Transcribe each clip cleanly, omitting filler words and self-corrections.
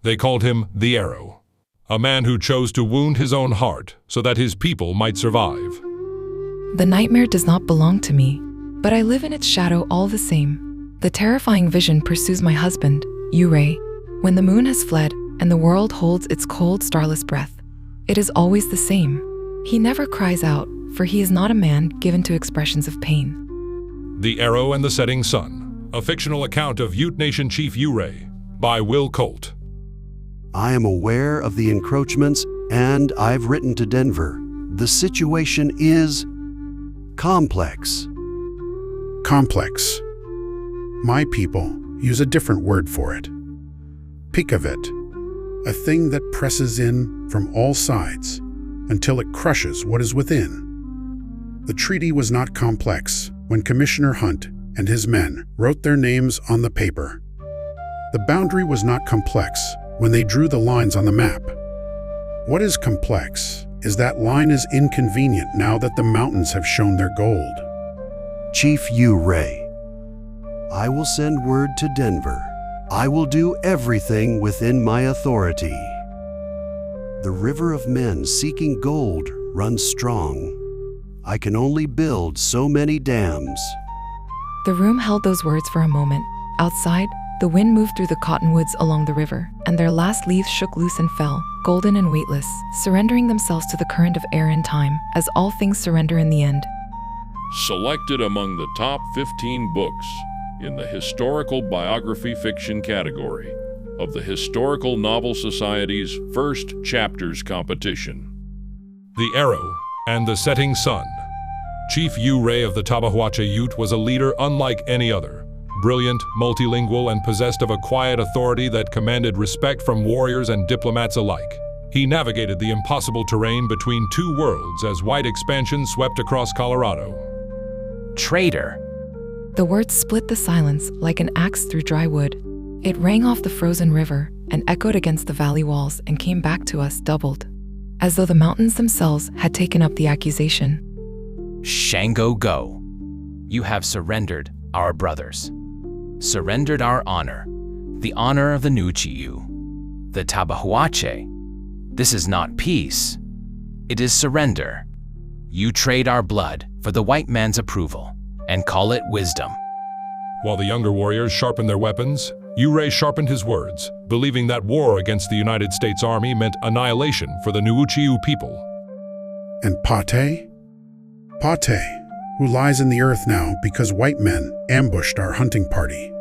They called him the Arrow, a man who chose to wound his own heart so that his people might survive. The nightmare does not belong to me, but I live in its shadow all the same. The terrifying vision pursues my husband, Ouray, when the moon has fled and the world holds its cold, starless breath. It is always the same. He never cries out, for he is not a man given to expressions of pain. The Arrow and the Setting Sun, a fictional account of Ute Nation Chief Ouray, by Will Colt. I am aware of the encroachments, and I've written to Denver. The situation is complex. Complex. My people use a different word for it. Pikavit, a thing that presses in from all sides until it crushes what is within. The treaty was not complex when Commissioner Hunt and his men wrote their names on the paper. The boundary was not complex when they drew the lines on the map. What is complex is that line is inconvenient now that the mountains have shown their gold. Chief Ouray, I will send word to Denver. I will do everything within my authority. The river of men seeking gold runs strong. I can only build so many dams. The room held those words for a moment. Outside, the wind moved through the cottonwoods along the river, and their last leaves shook loose and fell, golden and weightless, surrendering themselves to the current of air and time, as all things surrender in the end. Selected among the top 15 books in the Historical Biography Fiction category of the Historical Novel Society's First Chapters competition. The Arrow and the Setting Sun. Chief Ouray of the Tabahuache Ute was a leader unlike any other. Brilliant, multilingual, and possessed of a quiet authority that commanded respect from warriors and diplomats alike. He navigated the impossible terrain between two worlds as white expansion swept across Colorado. Traitor. The words split the silence like an axe through dry wood. It rang off the frozen river and echoed against the valley walls and came back to us doubled, as though the mountains themselves had taken up the accusation. Shango go. You have surrendered our brothers. Surrendered our honor, the honor of the Nuchiu, the Tabahuache. This is not peace. It is surrender. You trade our blood for the white man's approval and call it wisdom. While the younger warriors sharpened their weapons, Ouray sharpened his words, believing that war against the United States Army meant annihilation for the Nuchiu people. And Pate? Pate, who lies in the earth now because white men ambushed our hunting party.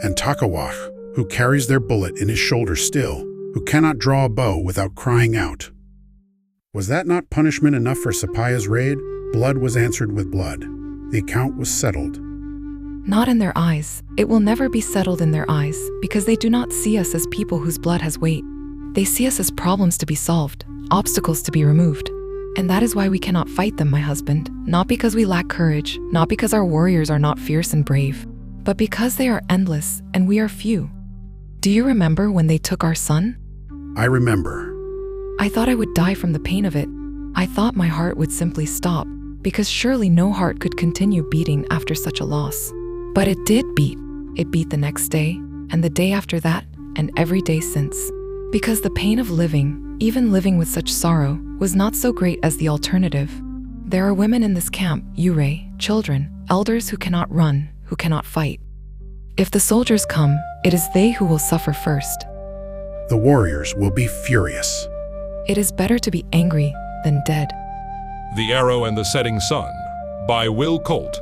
And Takawach, who carries their bullet in his shoulder still, who cannot draw a bow without crying out. Was that not punishment enough for Sapaya's raid? Blood was answered with blood. The account was settled. Not in their eyes. It will never be settled in their eyes, because they do not see us as people whose blood has weight. They see us as problems to be solved, obstacles to be removed. And that is why we cannot fight them, my husband. Not because we lack courage, not because our warriors are not fierce and brave, but because they are endless and we are few. Do you remember when they took our son? I remember. I thought I would die from the pain of it. I thought my heart would simply stop, because surely no heart could continue beating after such a loss. But it did beat. It beat the next day, and the day after that, and every day since. Because the pain of living, even living with such sorrow, was not so great as the alternative. There are women in this camp, Ouray, children, elders who cannot run, who cannot fight. If the soldiers come, it is they who will suffer first. The warriors will be furious. It is better to be angry than dead. The Arrow and the Setting Sun, by Will Colt.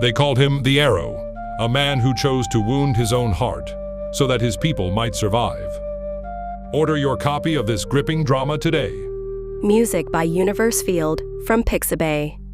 They called him the Arrow, a man who chose to wound his own heart so that his people might survive. Order your copy of this gripping drama today. Music by Universe Field from Pixabay.